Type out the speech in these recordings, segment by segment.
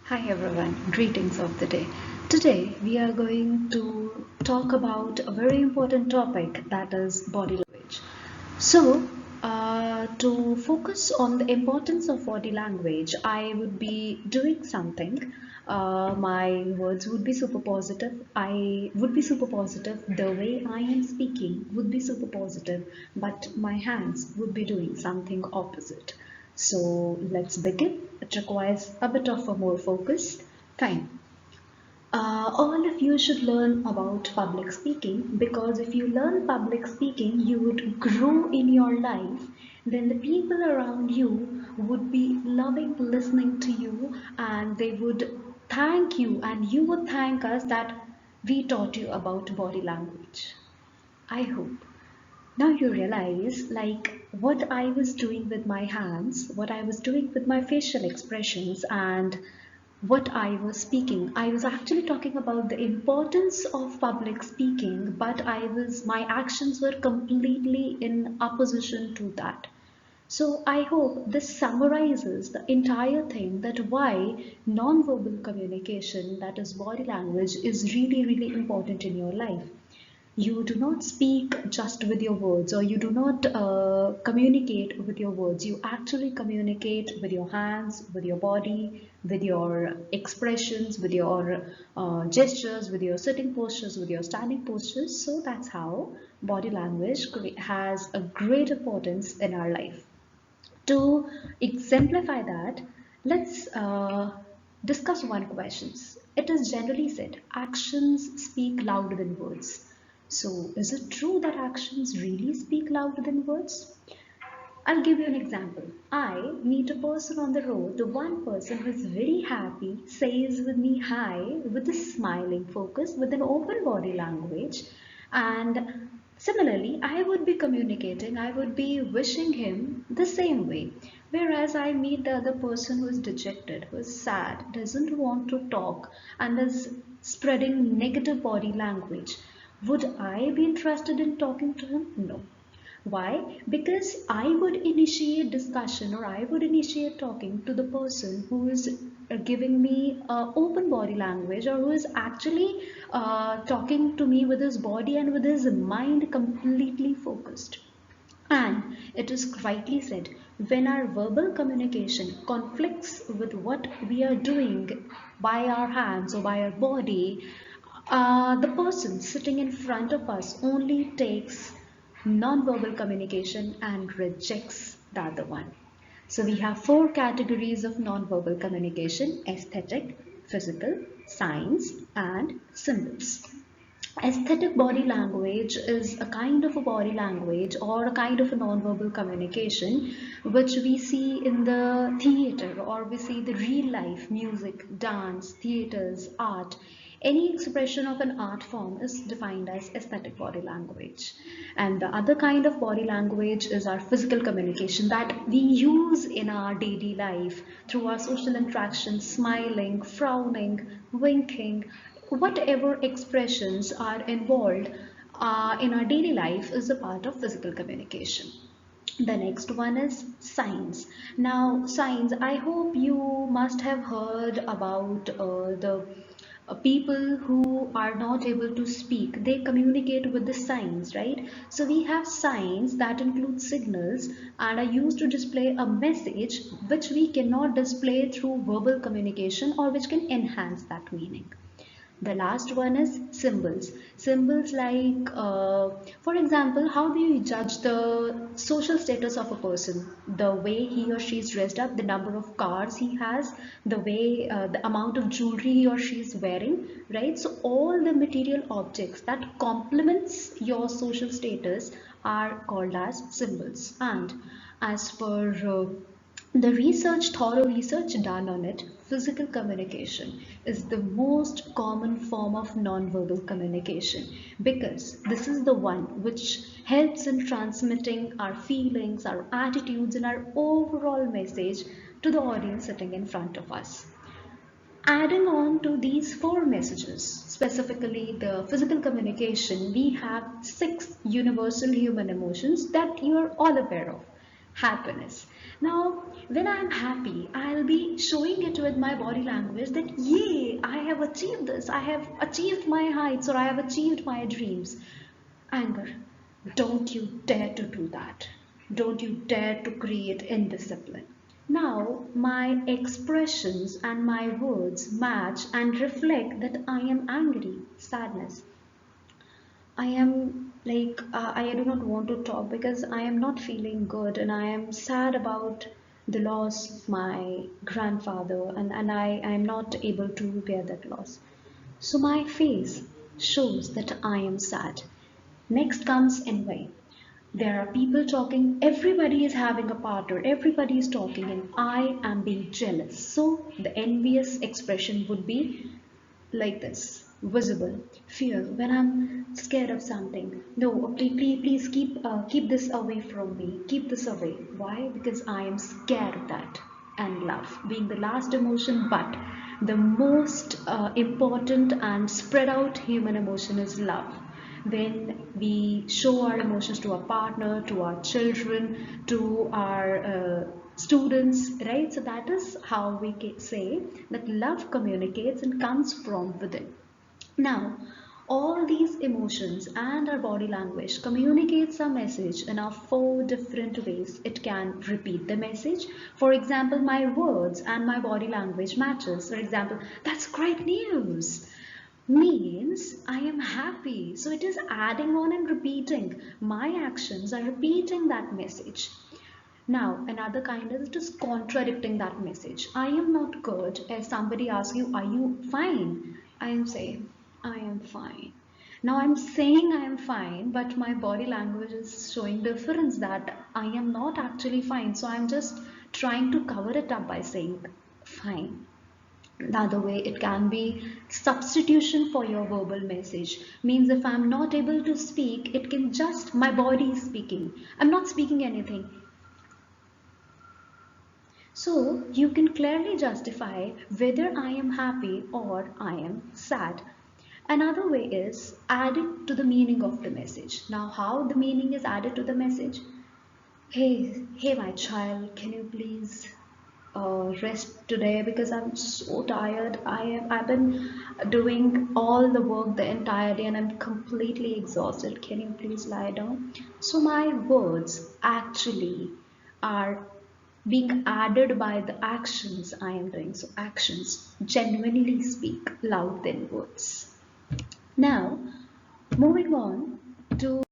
Hi everyone, greetings of the day. Today we are going to talk about a very important topic, that is body language. To focus on the importance of body language, I would be doing something. My words would be super positive. I would be super positive. The way I am speaking would be super positive, but my hands would be doing something opposite. So let's begin. It requires a bit of a more focused time. All of you should learn about public speaking, because if you learn public speaking, you would grow in your life. Then the people around you would be loving listening to you, and they would thank you, and you would thank us that we taught you about body language. I hope. Now you realize, like, what I was doing with my hands, what I was doing with my facial expressions, and what I was speaking. I was actually talking about the importance of public speaking, but my actions were completely in opposition to that. So I hope this summarizes the entire thing, that why non-verbal communication, that is body language, is really, really important in your life. You do not speak just with your words, or you do not communicate with your words. You actually communicate with your hands, with your body, with your expressions, with your gestures, with your sitting postures, with your standing postures. So that's how body language has a great importance in our life. To exemplify that, let's discuss one question. It is generally said, actions speak louder than words. So, is it true that actions really speak louder than words? I'll give you an example. I meet a person on the road. The one person who is very happy says with me hi with a smiling focus, with an open body language. And similarly, I would be communicating, I would be wishing him the same way. Whereas I meet the other person who is dejected, who is sad, doesn't want to talk, and is spreading negative body language. Would I be interested in talking to him? No. Why? Because I would initiate discussion, or I would initiate talking to the person who is giving me open body language, or who is actually talking to me with his body and with his mind completely focused. And it is rightly said, when our verbal communication conflicts with what we are doing by our hands or by our body, the person sitting in front of us only takes non-verbal communication and rejects the other one. So we have four categories of non-verbal communication: aesthetic, physical, signs, and symbols. Aesthetic body language is a kind of a body language, or a kind of a non-verbal communication, which we see in the theater, or we see the real life music, dance, theaters, art. Any expression of an art form is defined as aesthetic body language. And the other kind of body language is our physical communication, that we use in our daily life through our social interactions: smiling, frowning, winking. Whatever expressions are involved in our daily life is a part of physical communication. The next one is signs. Now, signs, I hope you must have heard about the people who are not able to speak. They communicate with the signs, right? So we have signs that include signals and are used to display a message which we cannot display through verbal communication, or which can enhance that meaning. The last one is symbols. Symbols like, for example, how do you judge the social status of a person? The way he or she is dressed up, the number of cars he has, the way, the amount of jewelry he or she is wearing, right? So all the material objects that complements your social status are called as symbols. And as per the thorough research done on it, physical communication is the most common form of nonverbal communication, because this is the one which helps in transmitting our feelings, our attitudes, and our overall message to the audience sitting in front of us. Adding on to these four messages, specifically the physical communication, we have six universal human emotions that you are all aware of. Happiness. Now, when I'm happy, I'll be showing it with my body language that, yay, I have achieved this, I have achieved my heights, or I have achieved my dreams. Anger, don't you dare to do that. Don't you dare to create indiscipline. Now, my expressions and my words match and reflect that I am angry, sadness. I am like, I do not want to talk because I am not feeling good and I am sad about the loss of my grandfather, and I am not able to bear that loss. So my face shows that I am sad. Next comes envy. There are people talking, everybody is having a partner, everybody is talking, and I am being jealous. So the envious expression would be like this, visible fear when I'm scared of something. No, please keep this away from me, keep this away. Why? Because I am scared of that. And love being the last emotion, but the most important and spread out human emotion is love. When we show our emotions to our partner, to our children, to our students, right? So that is how we say that love communicates and comes from within. Now, all these emotions and our body language communicates a message in our four different ways. It can repeat the message. For example, my words and my body language matches. For example, that's great news means I am happy. So it is adding on and repeating. My actions are repeating that message. Now, another kind is just contradicting that message. I am not good. If somebody asks you, are you fine? I am saying, I am fine. Now I'm saying I am fine, but my body language is showing difference that I am not actually fine. So I'm just trying to cover it up by saying fine. The other way it can be substitution for your verbal message. Means if I'm not able to speak, it can just my body is speaking. I'm not speaking anything. So you can clearly justify whether I am happy or I am sad. Another way is added to the meaning of the message. Now, how the meaning is added to the message? Hey, my child, can you please rest today because I'm so tired. I've been doing all the work the entire day and I'm completely exhausted. Can you please lie down? So my words actually are being added by the actions I am doing. So actions genuinely speak loud than words. Now, moving on to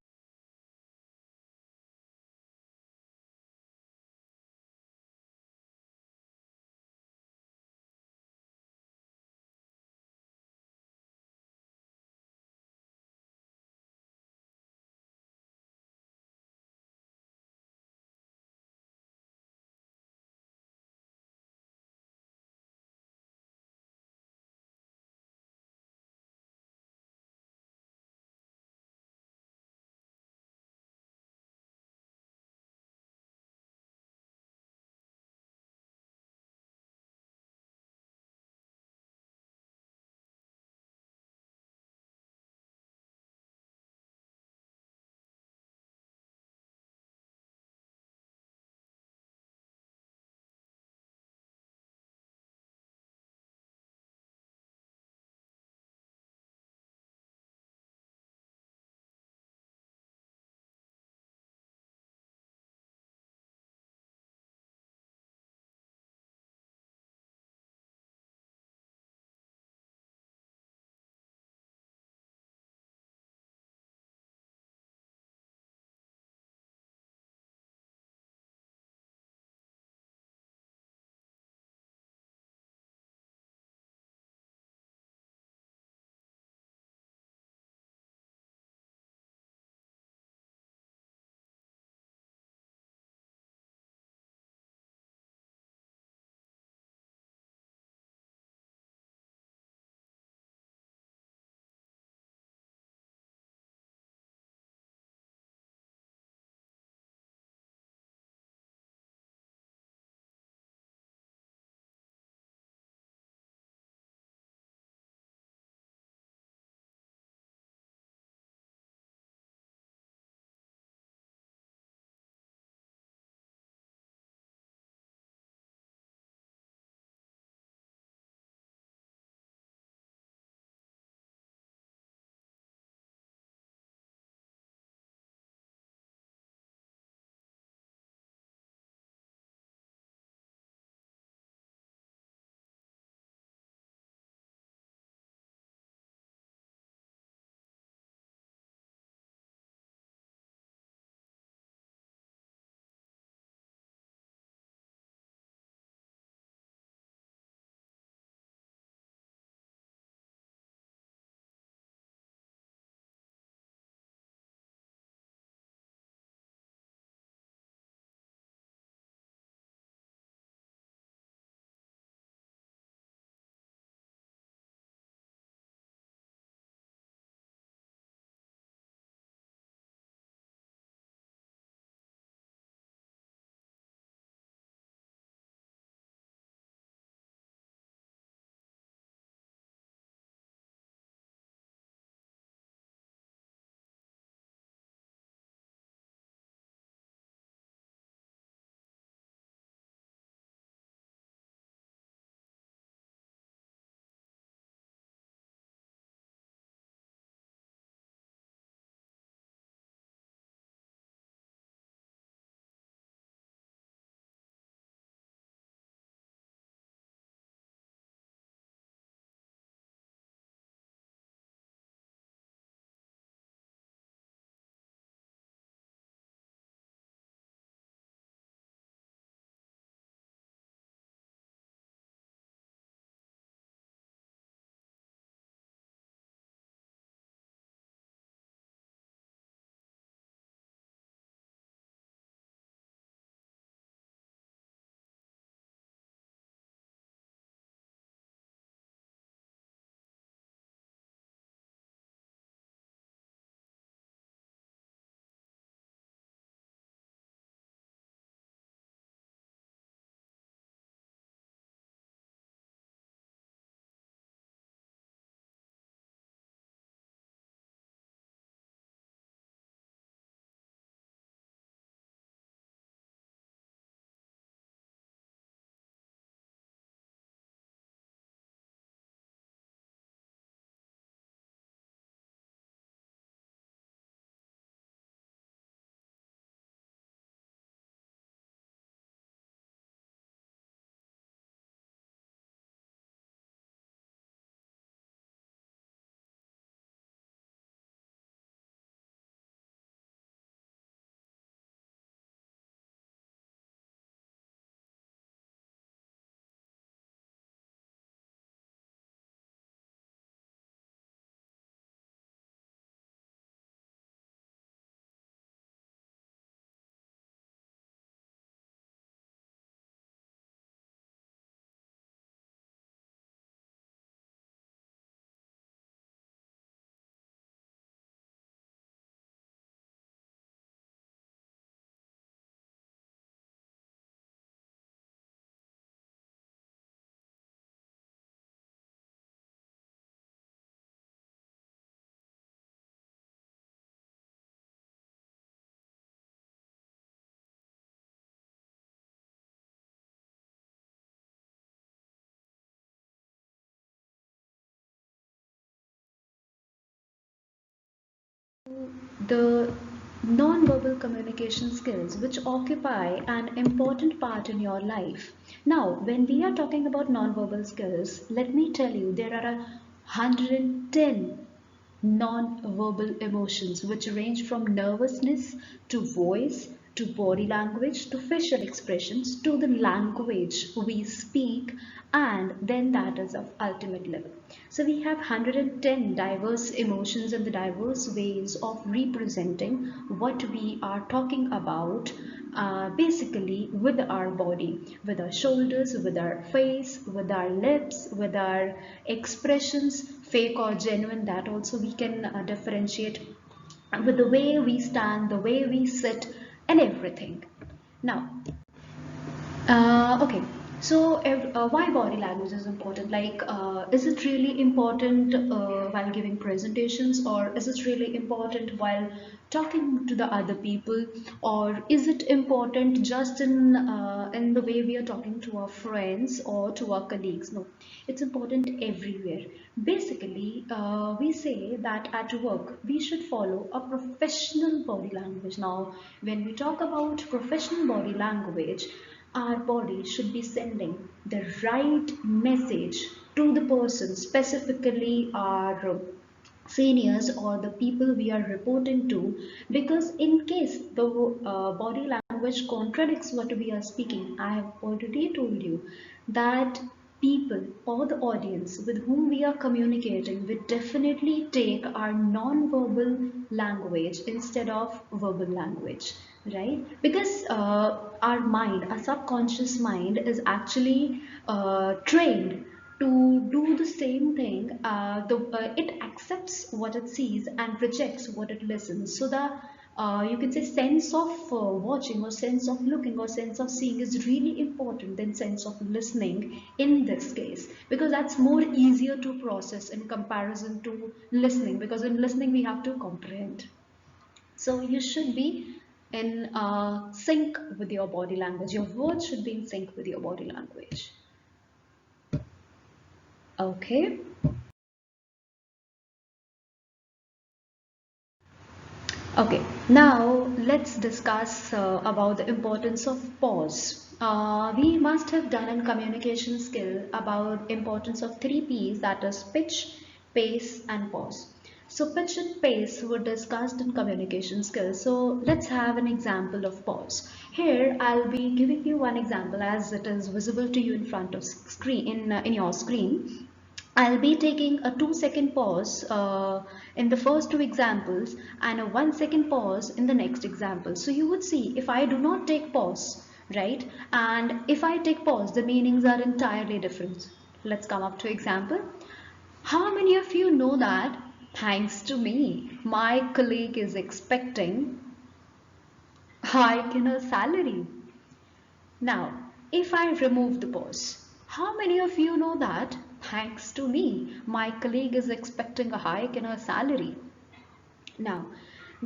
the non-verbal communication skills which occupy an important part in your life. Now, when we are talking about non-verbal skills, let me tell you there are 110 non-verbal emotions which range from nervousness to voice to body language to facial expressions to the language we speak, and then that is of ultimate level. So we have 110 diverse emotions and the diverse ways of representing what we are talking about, basically with our body, with our shoulders, with our face, with our lips, with our expressions, fake or genuine, that also we can differentiate, with the way we stand, the way we sit, and everything. Now, okay, so why body language is important? Like, is it really important while giving presentations, or is it really important while talking to the other people, or is it important just in the way we are talking to our friends or to our colleagues? No, it's important everywhere. Basically, we say that at work we should follow a professional body language. Now, when we talk about professional body language, our body should be sending the right message to the person, specifically our seniors or the people we are reporting to, because in case the body language contradicts what we are speaking, I have already told you that people or the audience with whom we are communicating will definitely take our non-verbal language instead of verbal language, right? Because our mind, our subconscious mind is actually trained to do the same thing. It accepts what it sees and rejects what it listens. So the you can say sense of watching or sense of looking or sense of seeing is really important than sense of listening in this case, because that's more easier to process in comparison to listening, because in listening we have to comprehend. So you should be in sync with your body language. Your words should be in sync with your body language. Okay. Okay, now let's discuss about the importance of pause. We must have done in communication skill about importance of three P's, that is pitch, pace and pause. So pitch and pace were discussed in communication skills. So let's have an example of pause. Here I'll be giving you one example as it is visible to you in front of screen in your screen. I'll be taking a 2-second pause in the first two examples and a 1-second pause in the next example. So you would see if I do not take pause, right? And if I take pause, the meanings are entirely different. Let's come up to example. How many of you know that thanks to me, my colleague is expecting hike in her salary? Now, if I remove the pause, how many of you know that thanks to me, my colleague is expecting a hike in her salary? Now,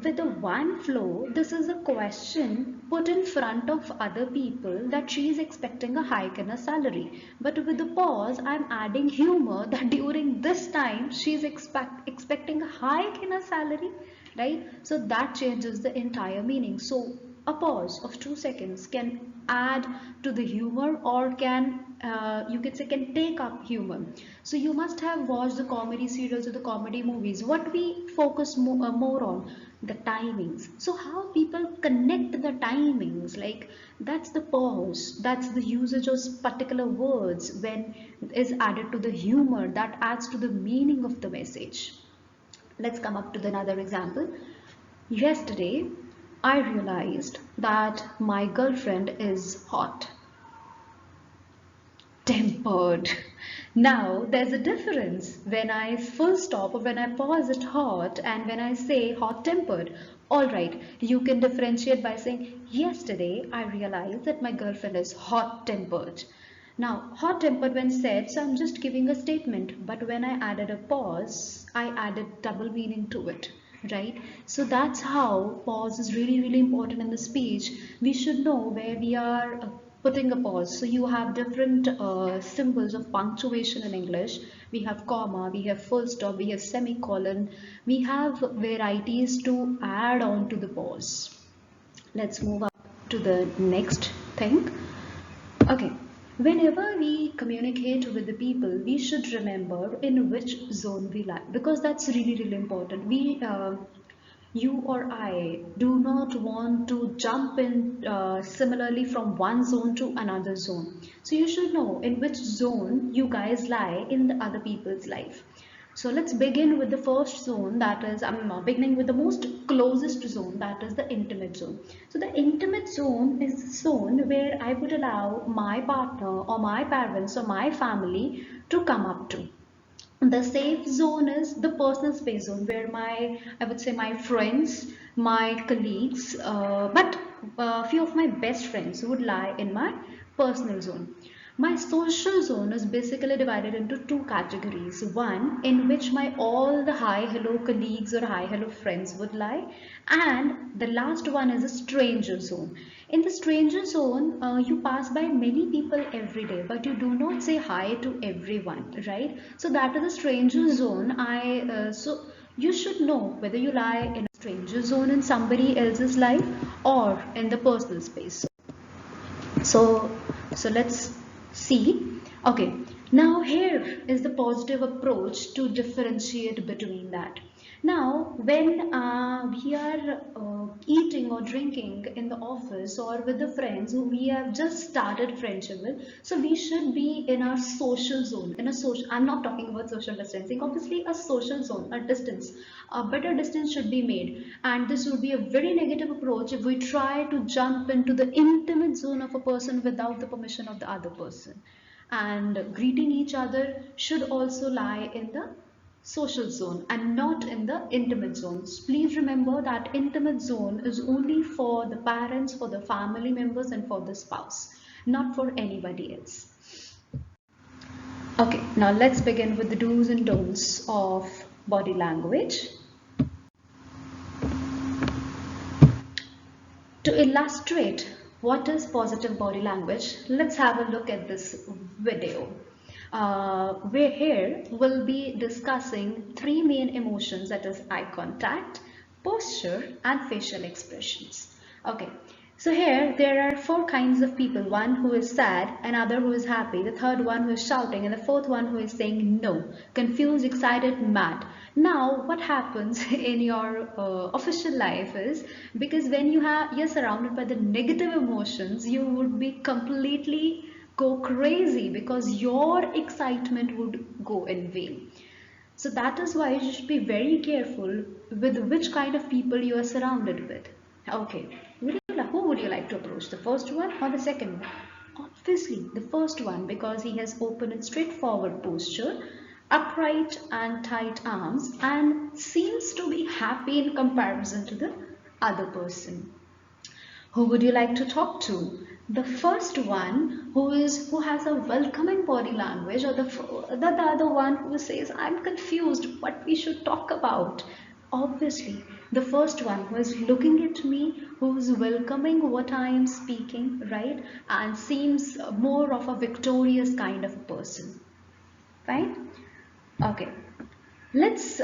with the one flow, this is a question put in front of other people that she is expecting a hike in her salary. But with the pause, I'm adding humor that during this time she is expecting a hike in her salary, right? So that changes the entire meaning. So a pause of 2 seconds can add to the humor, or can you can say can take up humor. So you must have watched the comedy serials or the comedy movies. What we focus more on the timings. So how people connect the timings, like that's the pause, that's the usage of particular words when is added to the humor that adds to the meaning of the message. Let's come up to another example. Yesterday, I realized that my girlfriend is hot tempered. Now, there's a difference when I full stop or when I pause it hot and when I say hot tempered. All right, you can differentiate by saying, yesterday I realized that my girlfriend is hot tempered. Now, hot tempered when said, so I'm just giving a statement, but when I added a pause, I added double meaning to it, right? So that's how pause is really important in the speech. We should know where we are putting a pause. So you have different symbols of punctuation in English, we have comma, we have full stop, we have semicolon, we have varieties to add on to the pause. Let's move up to the next thing. Okay, whenever we communicate with the people, we should remember in which zone we lie, because that's really, really important. You or I do not want to jump in similarly from one zone to another zone. So you should know in which zone you guys lie in the other people's life. So let's begin with the first zone, that is, I'm beginning with the most closest zone, that is the intimate zone. So the intimate zone is the zone where I would allow my partner or my parents or my family to come up to. The safe zone is the personal space zone where I would say my friends, my colleagues, but a few of my best friends would lie in my personal zone. My social zone is basically divided into two categories. One in which my all the hi hello colleagues or hi hello friends would lie, and the last one is a stranger zone. In the stranger zone, you pass by many people every day, but you do not say hi to everyone, right? So that is a stranger zone. So you should know whether you lie in a stranger zone in somebody else's life or in the personal space. So so let's see. Okay, now here is the positive approach to differentiate between that. Now when we are eating or drinking in the office or with the friends who we have just started friendship with, so we should be in our social zone. In a social, I'm not talking about social distancing, obviously a social zone, a distance, a better distance should be made. And this would be a very negative approach if we try to jump into the intimate zone of a person without the permission of the other person. And greeting each other should also lie in the social zone and not in the intimate zones. Please remember that intimate zone is only for the parents, for the family members, and for the spouse, not for anybody else. Okay, now let's begin with the do's and don'ts of body language. To illustrate what is positive body language, let's have a look at this video. Where here we'll be discussing three main emotions, that is eye contact, posture, and facial expressions. Okay, so here there are four kinds of people: one who is sad, another who is happy, the third one who is shouting, and the fourth one who is saying no, confused, excited, mad. Now what happens in your official life is, because when you're surrounded by the negative emotions, you would be completely go crazy because your excitement would go in vain. So that is why you should be very careful with which kind of people you are surrounded with. Okay, who would you like to approach, the first one or the second one? Obviously the first one, because he has open and straightforward posture, upright and tight arms, and seems to be happy in comparison to the other person. Who would you like to talk to? The first one, who has a welcoming body language, or the other one who says, I'm confused what we should talk about? Obviously, the first one who is looking at me, who is welcoming what I am speaking, right? And seems more of a victorious kind of a person. Fine? Okay. Let's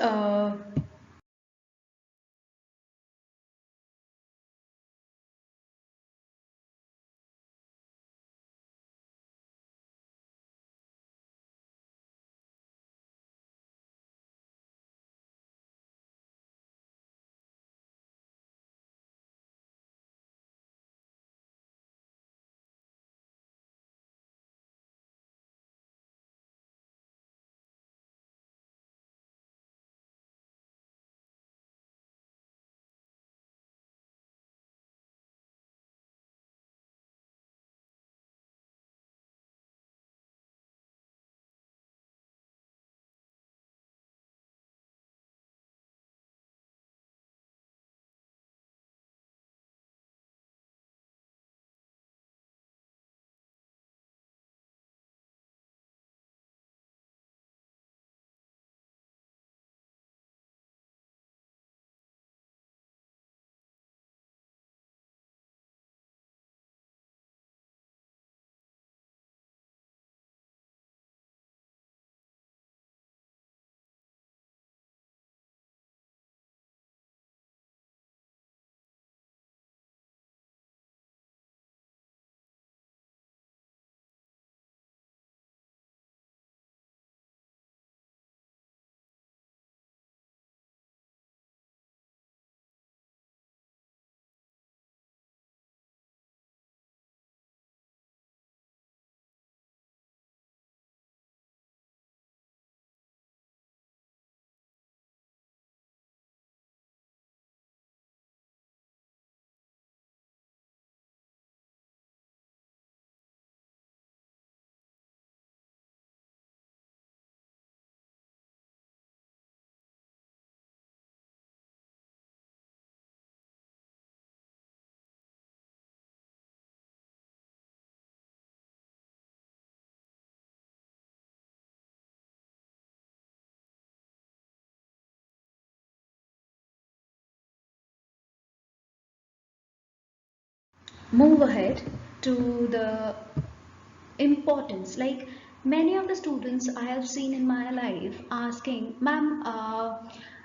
move ahead to the importance. Like many of the students I have seen in my life asking, ma'am,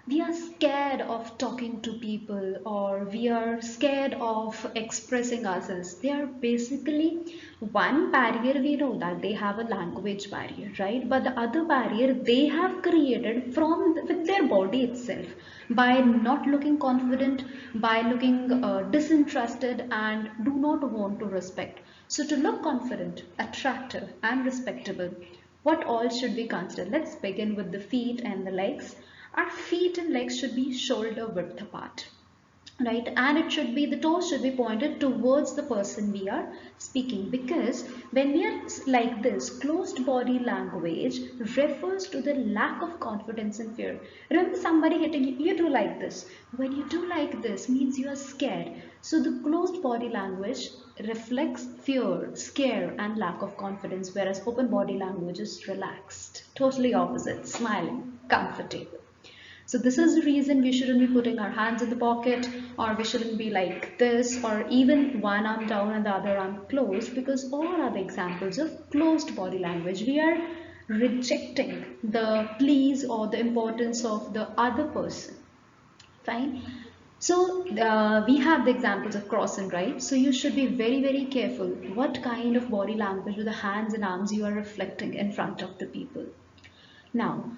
we are scared of talking to people, or we are scared of expressing ourselves. They are basically one barrier. We know that they have a language barrier, right? But the other barrier they have created from with their body itself, by not looking confident, by looking disinterested, and do not want to respect. So to look confident, attractive, and respectable, what all should we consider? Let's begin with the feet and the legs. Our feet and legs should be shoulder width apart, right? And it should be, the toes should be pointed towards the person we are speaking, because when we are like this, closed body language refers to the lack of confidence and fear. Remember somebody hitting you, you do like this. When you do like this means you are scared. So the closed body language reflects fear, scare, and lack of confidence, whereas open body language is relaxed, totally opposite, smiling, comfortable. So this is the reason we shouldn't be putting our hands in the pocket, or we shouldn't be like this, or even one arm down and the other arm closed, because all are the examples of closed body language. We are rejecting the please or the importance of the other person. Fine. So we have the examples of cross and right. So you should be very, very careful what kind of body language with the hands and arms you are reflecting in front of the people. Now,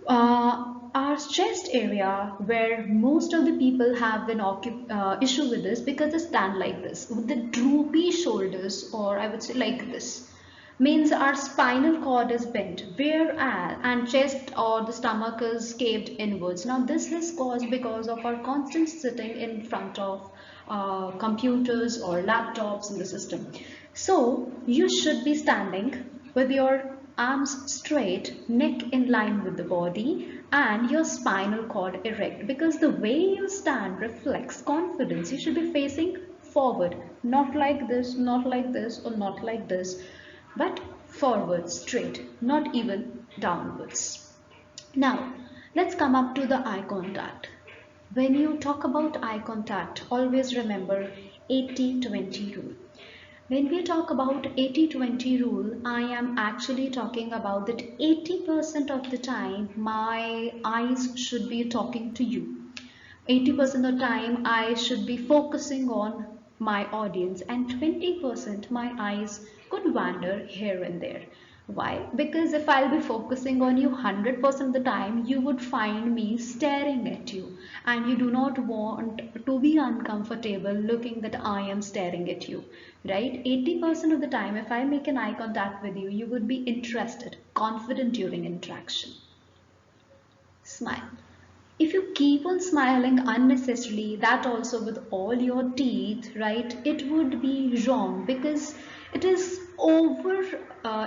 our chest area, where most of the people have an issue with this, because they stand like this with the droopy shoulders, or I would say like this, means our spinal cord is bent, whereas and chest or the stomach is caved inwards. Now this is caused because of our constant sitting in front of computers or laptops in the system. So you should be standing with your arms straight, neck in line with the body, and your spinal cord erect, because the way you stand reflects confidence. You should be facing forward, not like this, not like this, or not like this, but forward, straight, not even downwards. Now, let's come up to the eye contact. When you talk about eye contact, always remember 80-20 rule. When we talk about 80-20 rule, I am actually talking about that 80% of the time my eyes should be talking to you. 80% of the time I should be focusing on my audience, and 20% my eyes could wander here and there. Why? Because if I'll be focusing on you 100% of the time, you would find me staring at you, and you do not want to be uncomfortable looking that I am staring at you, right? 80% of the time, if I make an eye contact with you, you would be interested, confident during interaction. Smile. If you keep on smiling unnecessarily, that also with all your teeth, right, it would be wrong, because it is over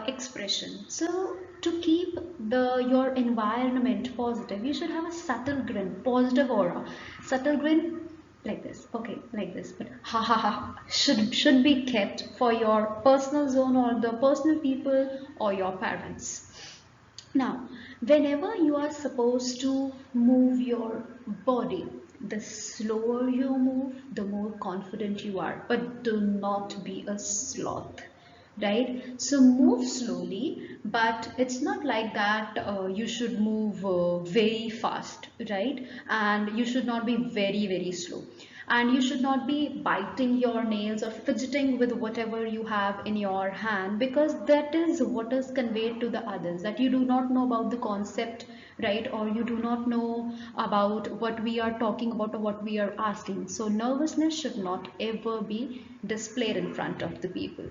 expression. So to keep the your environment positive, you should have a subtle grin, positive aura. Subtle grin like this, okay, like this, but ha ha ha should be kept for your personal zone, or the personal people, or your parents. Now, whenever you are supposed to move your body, the slower you move, the more confident you are. But do not be a sloth, right? So move slowly, but it's not like that you should move very fast, right? And you should not be very, very slow. And you should not be biting your nails or fidgeting with whatever you have in your hand, because that is what is conveyed to the others, that you do not know about the concept, right? Or you do not know about what we are talking about or what we are asking. So nervousness should not ever be displayed in front of the people.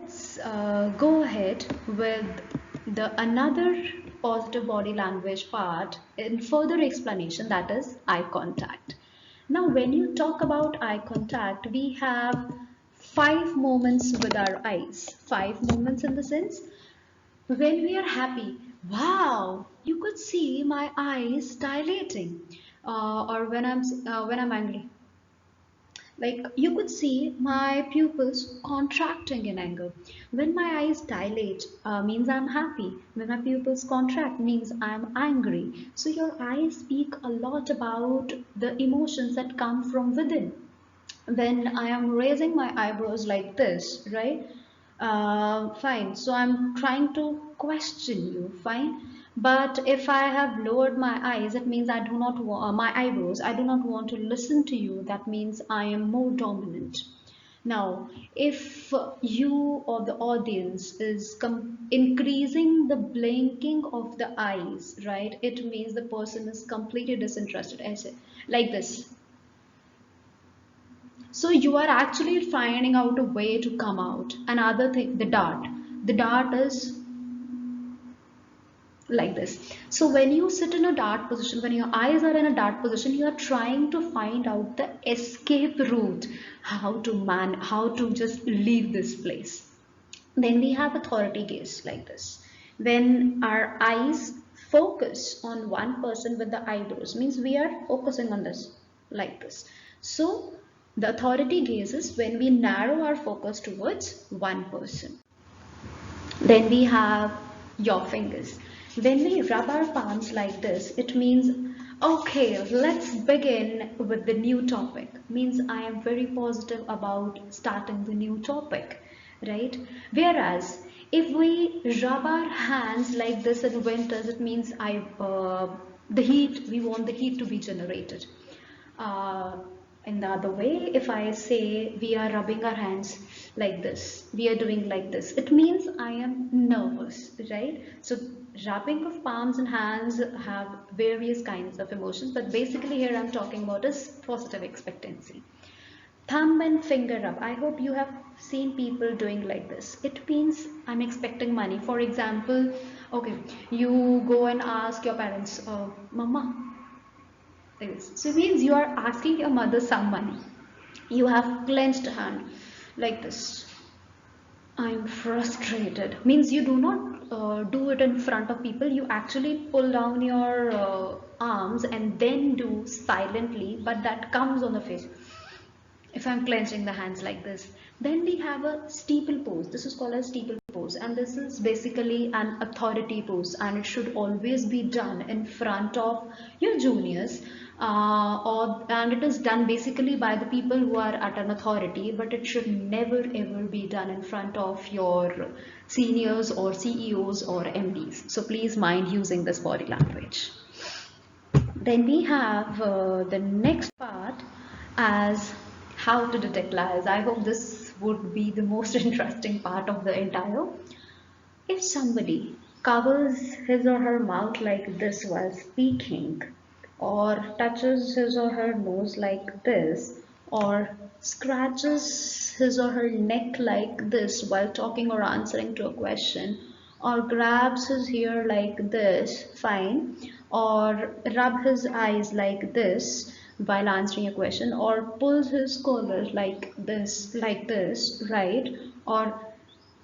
let's go ahead with the another positive body language part in further explanation, that is eye contact. Now, when you talk about eye contact, we have five moments with our eyes. Five moments in the sense when we are happy, wow, you could see my eyes dilating. Or when I'm angry, like you could see my pupils contracting in anger. When my eyes dilate, means I'm happy. When my pupils contract, means I'm angry. So your eyes speak a lot about the emotions that come from within. When I am raising my eyebrows like this, right? Fine. So I'm trying to question you, fine. But if I have lowered my eyes, it means I do not my eyebrows. I do not want to listen to you. That means I am more dominant. Now, if you or the audience is increasing the blinking of the eyes, right? It means the person is completely disinterested. Like this. So you are actually finding out a way to come out. Another thing, the dart. The dart is like this. So when you sit in a dart position, when your eyes are in a dart position, you are trying to find out the escape route, how to just leave this place. Then we have authority gaze like this. When our eyes focus on one person with the eyebrows, means we are focusing on this like this. So the authority gaze is when we narrow our focus towards one person. Then we have your fingers. When we rub our palms like this, it means, okay, let's begin with the new topic. Means I am very positive about starting the new topic, right? Whereas if we rub our hands like this in winters, it means the heat, we want the heat to be generated. Uh, in the other way, if I say we are rubbing our hands like this, we are doing like this, it means I am nervous, right? So rubbing of palms and hands have various kinds of emotions, but basically here I'm talking about is positive expectancy. Thumb and finger rub. I hope you have seen people doing like this. It means I'm expecting money. For example, okay, you go and ask your parents, Mama, like this. So it means you are asking your mother some money. You have clenched hand like this. I'm frustrated. Means you do not do it in front of people. You actually pull down your arms and then do silently, but that comes on the face. If I'm clenching the hands like this, then we have a steeple pose. This is called a steeple pose, and this is basically an authority pose, and it should always be done in front of your juniors, and it is done basically by the people who are at an authority, but it should never ever be done in front of your seniors or CEOs or MDs. So please mind using this body language. Then we have the next part as how to detect lies. I hope this would be the most interesting part of the entire. If somebody covers his or her mouth like this while speaking, or touches his or her nose like this, or scratches his or her neck like this while talking or answering to a question, or grabs his hair like this, fine, or rub his eyes like this while answering a question, or pulls his collar like this, right, or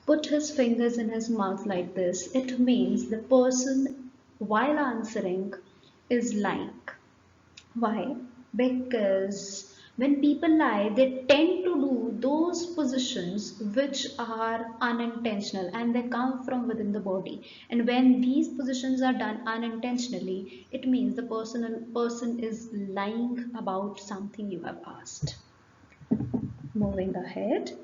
put his fingers in his mouth like this, it means the person while answering is lying. Why? Because when people lie, they tend to do those positions which are unintentional and they come from within the body. And when these positions are done unintentionally, it means the person is lying about something you have asked. Moving ahead.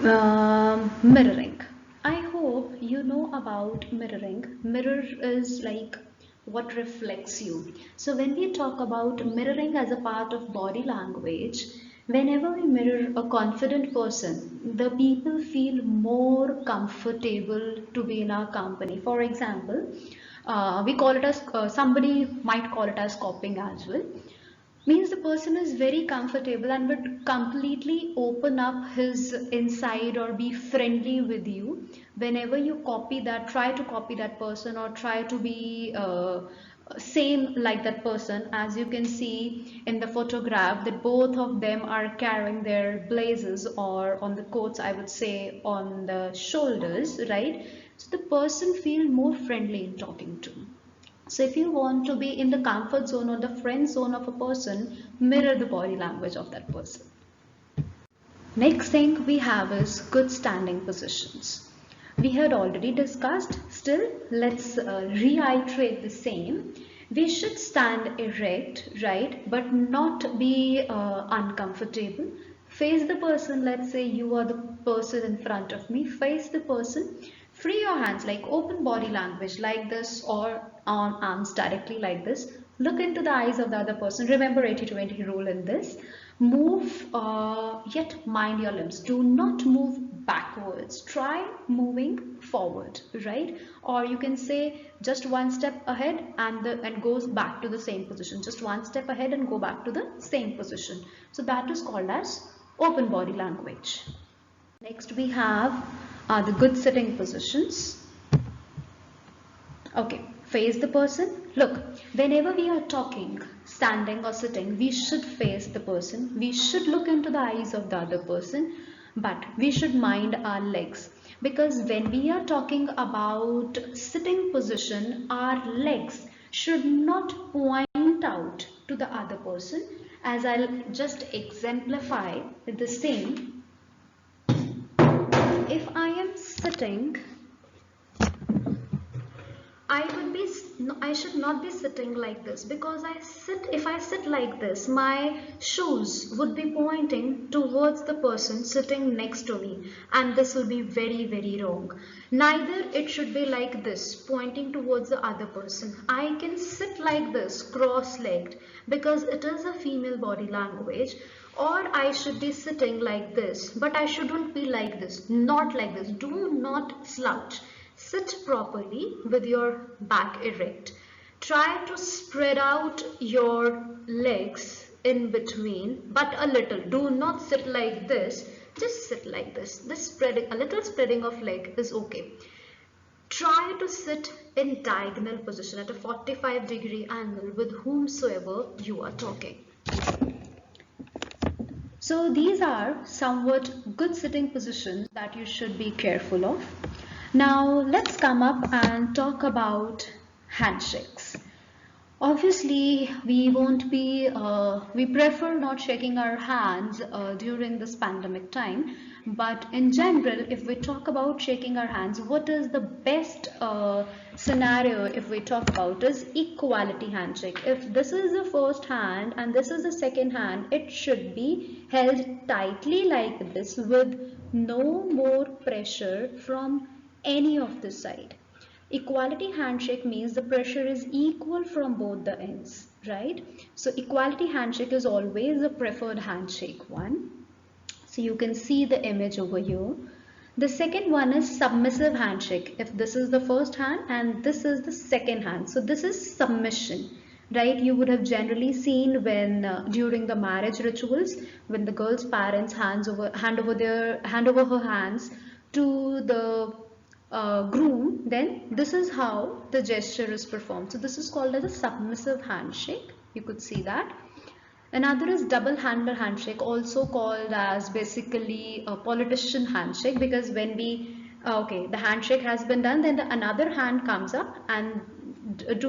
Mirroring. I hope you know about mirroring. Mirror is like what reflects you. So when we talk about mirroring as a part of body language, whenever we mirror a confident person, the people feel more comfortable to be in our company. For example, we call it as somebody might call it as copying as well. means the person is very comfortable and would completely open up his inside or be friendly with you. Whenever you copy that, try to copy that person or try to be same like that person. As you can see in the photograph that both of them are carrying their blazers, or on the coats I would say on the shoulders, right? So the person feel more friendly in talking to. So if you want to be in the comfort zone or the friend zone of a person, mirror the body language of that person. Next thing we have is good standing positions. We had already discussed, still let's reiterate the same. We should stand erect, right, but not be uncomfortable. Face the person, let's say you are the person in front of me, face the person, free your hands like open body language like this, or arms directly like this. Look into the eyes of the other person. Remember 80-20 rule in this. Move, yet mind your limbs. Do not move backwards. Try moving forward, right? Or you can say just one step ahead and goes back to the same position. Just one step ahead and go back to the same position. So that is called as open body language. Next we have the good sitting positions. Okay, face the person. Look, whenever we are talking, standing or sitting, we should face the person. We should look into the eyes of the other person, but we should mind our legs. Because when we are talking about sitting position, our legs should not point out to the other person. As I'll just exemplify the same. If I am sitting, I should not be sitting like this, because if I sit like this, my shoes would be pointing towards the person sitting next to me, and this will be very, very wrong. Neither it should be like this, pointing towards the other person. I can sit like this, cross-legged, because it is a female body language. Or I should be sitting like this, but I shouldn't be like this, not like this. Do not slouch. Sit properly with your back erect. Try to spread out your legs in between, but a little. Do not sit like this. Just sit like this. This spreading, a little spreading of leg is okay. Try to sit in diagonal position at a 45-degree angle with whomsoever you are talking. So these are somewhat good sitting positions that you should be careful of. Now let's come up and talk about handshakes. Obviously, we prefer not shaking our hands during this pandemic time. But in general, if we talk about shaking our hands, what is the best scenario if we talk about is equality handshake. If this is the first hand and this is the second hand, it should be held tightly like this with no more pressure from any of the side. Equality handshake means the pressure is equal from both the ends, right? So equality handshake is always the preferred handshake one. So you can see the image over here. The second one is submissive handshake. If this is the first hand and this is the second hand, so this is submission, right? You would have generally seen when during the marriage rituals, when the girl's parents hand over her hands to the groom, then this is how the gesture is performed. So this is called as a submissive handshake. You could see that. Another is double-hander handshake, also called as basically a politician handshake, because when the handshake has been done, then another hand comes up and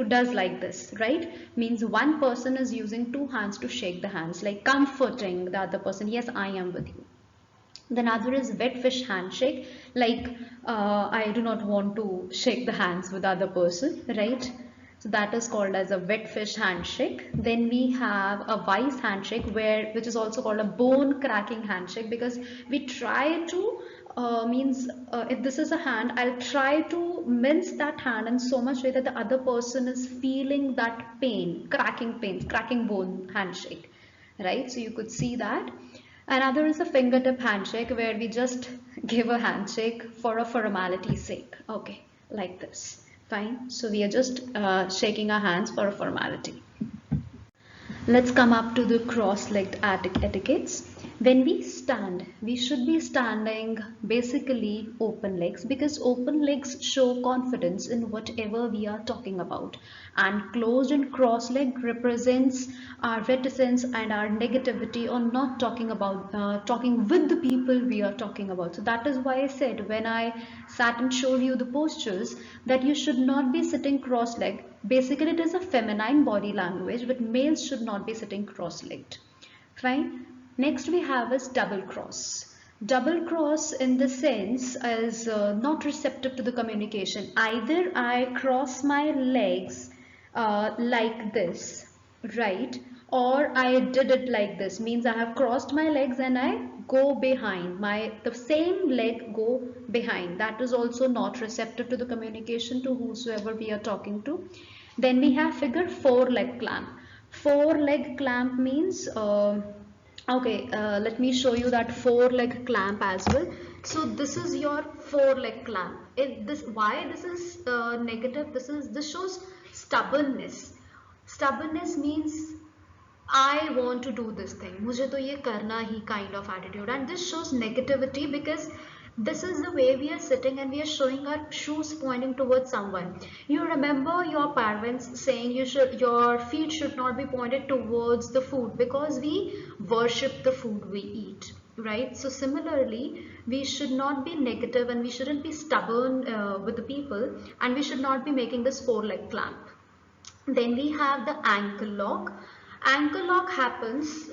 does like this, right? Means one person is using two hands to shake the hands, like comforting the other person. Yes, I am with you. Then other is wet fish handshake, like I do not want to shake the hands with the other person, right? So that is called as a wet fish handshake. Then we have a vice handshake, which is also called a bone cracking handshake, because we try to if this is a hand, I'll try to mince that hand in so much way that the other person is feeling that pain, cracking bone handshake, right? So you could see that. Another is a fingertip handshake, where we just give a handshake for a formality's sake. Okay, like this. Fine. So we are just shaking our hands for a formality. Let's come up to the cross-legged etiquettes. When we stand, we should be standing basically open legs, because open legs show confidence in whatever we are talking about, and closed and cross-legged represents our reticence and our negativity on not talking about talking with the people we are talking about. So that is why I said when I sat and showed you the postures that you should not be sitting cross-legged. Basically, it is a feminine body language, but males should not be sitting cross-legged. Fine. Next we have is double cross. Double cross in the sense is not receptive to the communication. Either I cross my legs like this, right? Or I did it like this, means I have crossed my legs and I go behind. The same leg go behind. That is also not receptive to the communication to whosoever we are talking to. Then we have figure four leg clamp. Four leg clamp means okay, let me show you that four leg clamp as well. So this is your four leg clamp. If this, why this is negative, this shows stubbornness. Stubbornness means I want to do this thing. मुझे तो ये करना ही kind of attitude, and this shows negativity because this is the way we are sitting and we are showing our shoes pointing towards someone. You remember your parents saying your feet should not be pointed towards the food because we worship the food we eat, right? So similarly, we should not be negative and we shouldn't be stubborn with the people, and we should not be making this four leg clamp. Then we have the ankle lock. Ankle lock happens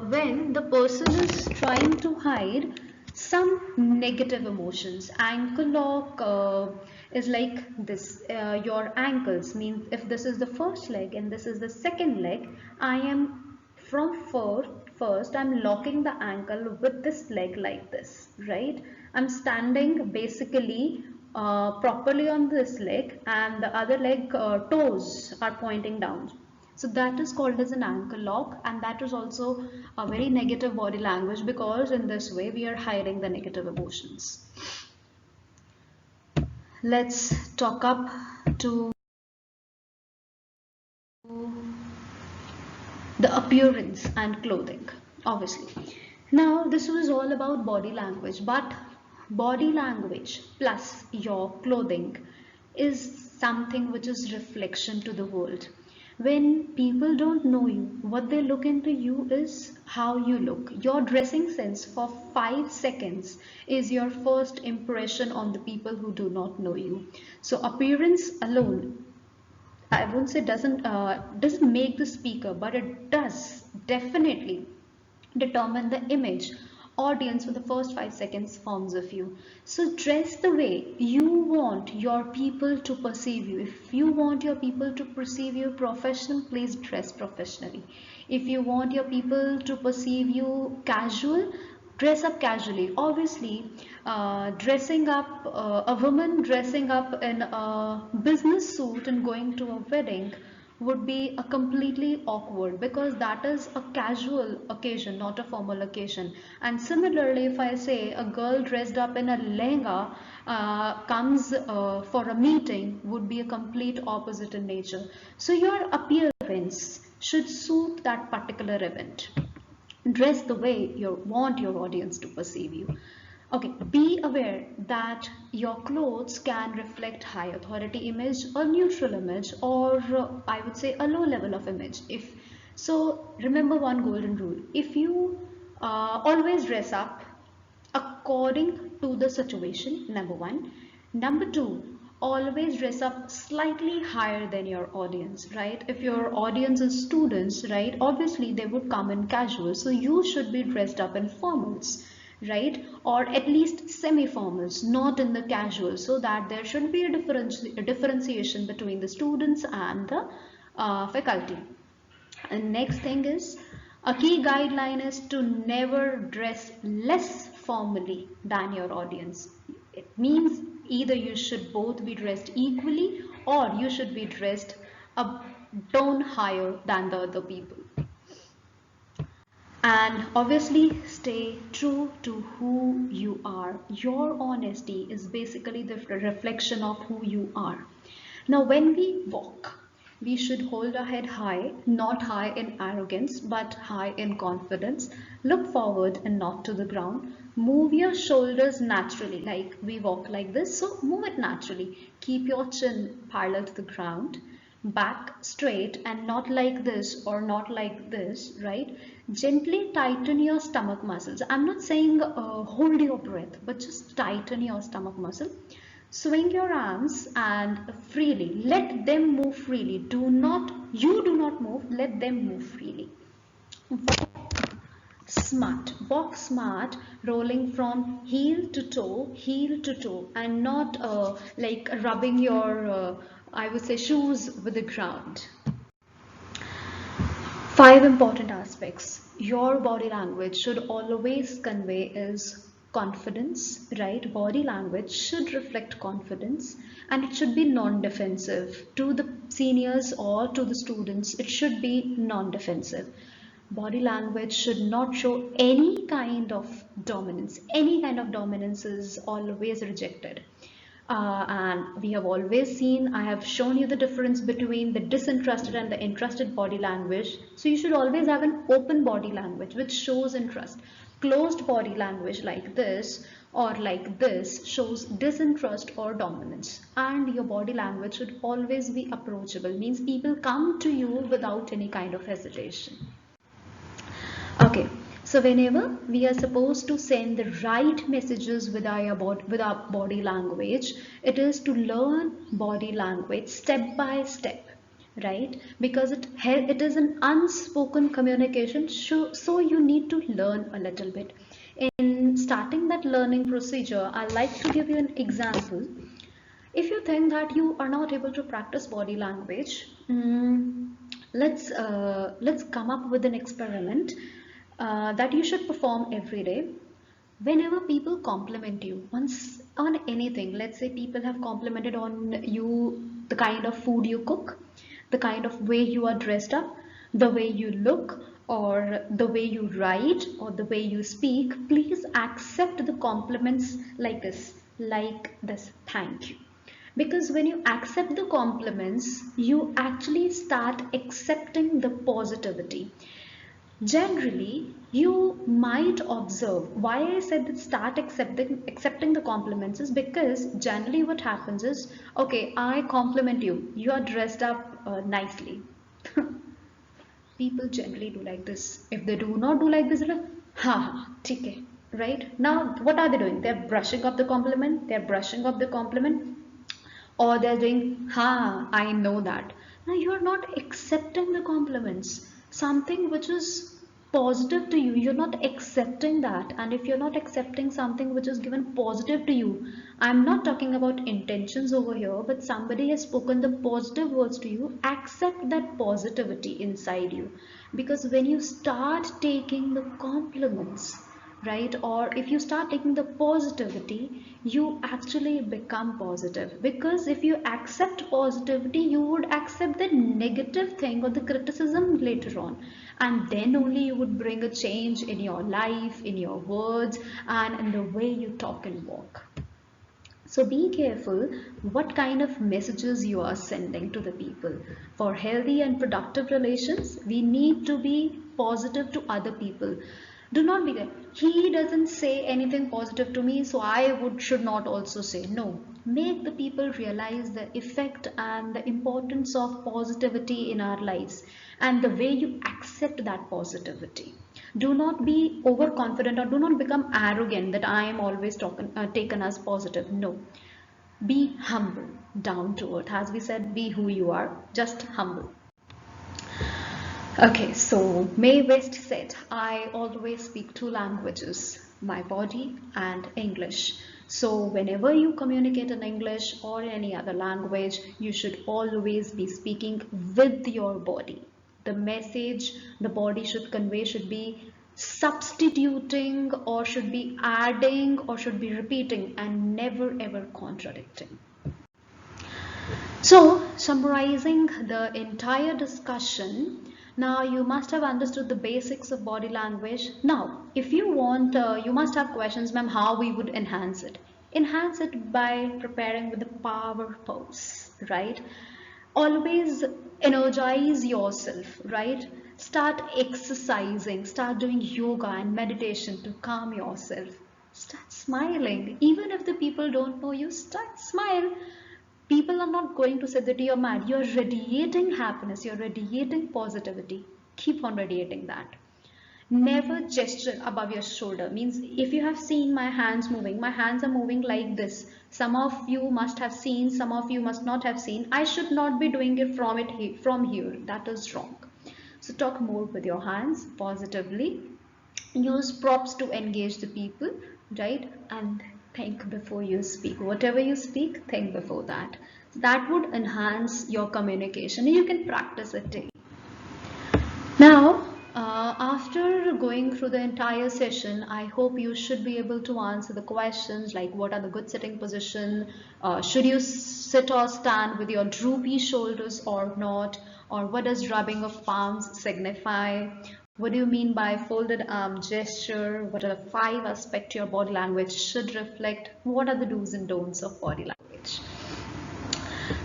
when the person is trying to hide some negative emotions. Ankle lock is like this. Your ankles means if this is the first leg and this is the second leg, I am from first I'm locking the ankle with this leg like this, right? I'm standing basically properly on this leg, and the other leg toes are pointing down. So that is called as an ankle lock, and that is also a very negative body language because in this way we are hiding the negative emotions. Let's talk up to the appearance and clothing, obviously. Now this was all about body language, but body language plus your clothing is something which is reflection to the world. When people don't know you, what they look into you is how you look. Your dressing sense for 5 seconds is your first impression on the people who do not know you. So appearance alone, I won't say doesn't make the speaker, but it does definitely determine the image audience for the first 5 seconds forms of you. So dress the way you want your people to perceive you. If you want your people to perceive you professional, please dress professionally. If you want your people to perceive you casual, dress up casually. Obviously, dressing up a woman dressing up in a business suit and going to a wedding would be a completely awkward because that is a casual occasion, not a formal occasion. And similarly, if I say a girl dressed up in a lehenga comes for a meeting, would be a complete opposite in nature. So your appearance should suit that particular event. Dress the way you want your audience to perceive you. Okay, be aware that your clothes can reflect high authority image or neutral image, or I would say a low level of image. If so, remember one golden rule: if you always dress up according to the situation, number one. Number two, always dress up slightly higher than your audience, right? If your audience is students, right, obviously they would come in casual, so you should be dressed up in formals, right, or at least semi-formals, not in the casual, so that there should be a differentiation between the students and the faculty. And next thing is, a key guideline is to never dress less formally than your audience. It means either you should both be dressed equally or you should be dressed a tone higher than the other people. And obviously stay true to who you are. Your honesty is basically the reflection of who you are. Now when we walk, We should hold our head high, not high in arrogance, but high in confidence. Look forward and not to the ground. Move your shoulders naturally, like we walk like this, so move it naturally. Keep your chin parallel to the ground. Back straight and not like this or not like this, right? Gently tighten your stomach muscles. I'm not saying hold your breath, but just tighten your stomach muscle. Swing your arms and freely. Let them move freely. You do not move, let them move freely. Walk smart, rolling from heel to toe, and not like rubbing your, I would say, shoes with the ground. Five important aspects your body language should always convey is confidence, right? Body language should reflect confidence and it should be non-defensive. To the seniors or to the students, it should be non-defensive. Body language should not show any kind of dominance. Any kind of dominance is always rejected. And we have always seen, I have shown you the difference between the disinterested and the interested body language. So you should always have an open body language which shows interest. Closed body language like this or like this shows disinterest or dominance. And your body language should always be approachable, means people come to you without any kind of hesitation. Okay, so whenever we are supposed to send the right messages with our body language, it is to learn body language step by step, right? Because it is an unspoken communication, so you need to learn a little bit. In starting that learning procedure, I like to give you an example. If you think that you are not able to practice body language, let's come up with an experiment that you should perform every day. Whenever people compliment you on anything, let's say people have complimented on you, the kind of food you cook, the kind of way you are dressed up, the way you look, or the way you write, or the way you speak, please accept the compliments like this. Thank you. Because when you accept the compliments, you actually start accepting the positivity. Generally, you might observe why I said that start accepting the compliments is because generally what happens is, okay, I compliment you, you are dressed up nicely. People generally do like this. If they do not do like this, they're like, ha ha, ठीक है, right? Now, what are they doing? They're brushing up the compliment. They're brushing up the compliment, or they're doing, ha, I know that. Now you're not accepting the compliments, something which is positive to you. You're not accepting that. And if you're not accepting something which is given positive to you, I'm not talking about intentions over here, but somebody has spoken the positive words to you, accept that positivity inside you. Because when you start taking the compliments, right, or if you start taking the positivity, you actually become positive. Because if you accept positivity, you would accept the negative thing or the criticism later on, and then only you would bring a change in your life, in your words, and in the way you talk and walk. So be careful what kind of messages you are sending to the people. For healthy and productive relations, we need to be positive to other people. Do not be there. He doesn't say anything positive to me, so I should not also say. No. Make the people realize the effect and the importance of positivity in our lives and the way you accept that positivity. Do not be overconfident or do not become arrogant that I am always taken as positive. No. Be humble, down to earth. As we said, be who you are, just humble. Okay, so Mae West said, I always speak two languages, my body and English. So whenever you communicate in English or any other language, you should always be speaking with your body. The message the body should convey should be substituting or should be adding or should be repeating and never ever contradicting. So, summarizing the entire discussion, now you must have understood the basics of body language. Now, if you want, you must have questions, ma'am, how we would enhance it. Enhance it by preparing with the power pose, right? Always energize yourself, right? Start exercising, start doing yoga and meditation to calm yourself. Start smiling. Even if the people don't know you, start smile. People are not going to say that you're mad. You're radiating happiness, you're radiating positivity. Keep on radiating that. Never gesture above your shoulder. Means if you have seen my hands moving, my hands are moving like this. Some of you must have seen, some of you must not have seen. I should not be doing it from here. That is wrong. So talk more with your hands positively. Use props to engage the people, right? And think before you speak. Whatever you speak, think before that. That would enhance your communication. You can practice it daily. Now, after going through the entire session, I hope you should be able to answer the questions like what are the good sitting position, should you sit or stand with your droopy shoulders or not, or what does rubbing of palms signify, what do you mean by folded arm gesture, what are the 5 aspects your body language should reflect, what are the do's and don'ts of body language.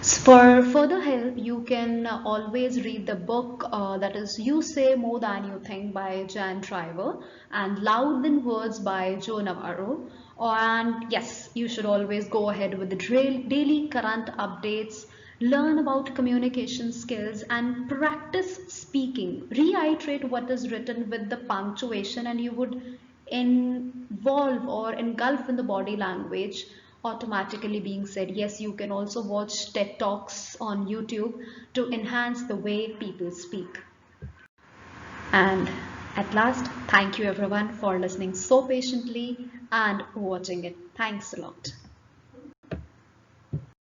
For further help, you can always read the book that is You Say More Than You Think by Jan Driver and Loud Than Words by Joe Navarro. And yes, you should always go ahead with the daily current updates, learn about communication skills and practice speaking. Reiterate what is written with the punctuation and you would involve or engulf in the body language automatically being said. Yes, you can also watch TED Talks on YouTube to enhance the way people speak. And at last, thank you everyone for listening so patiently and watching it. Thanks a lot.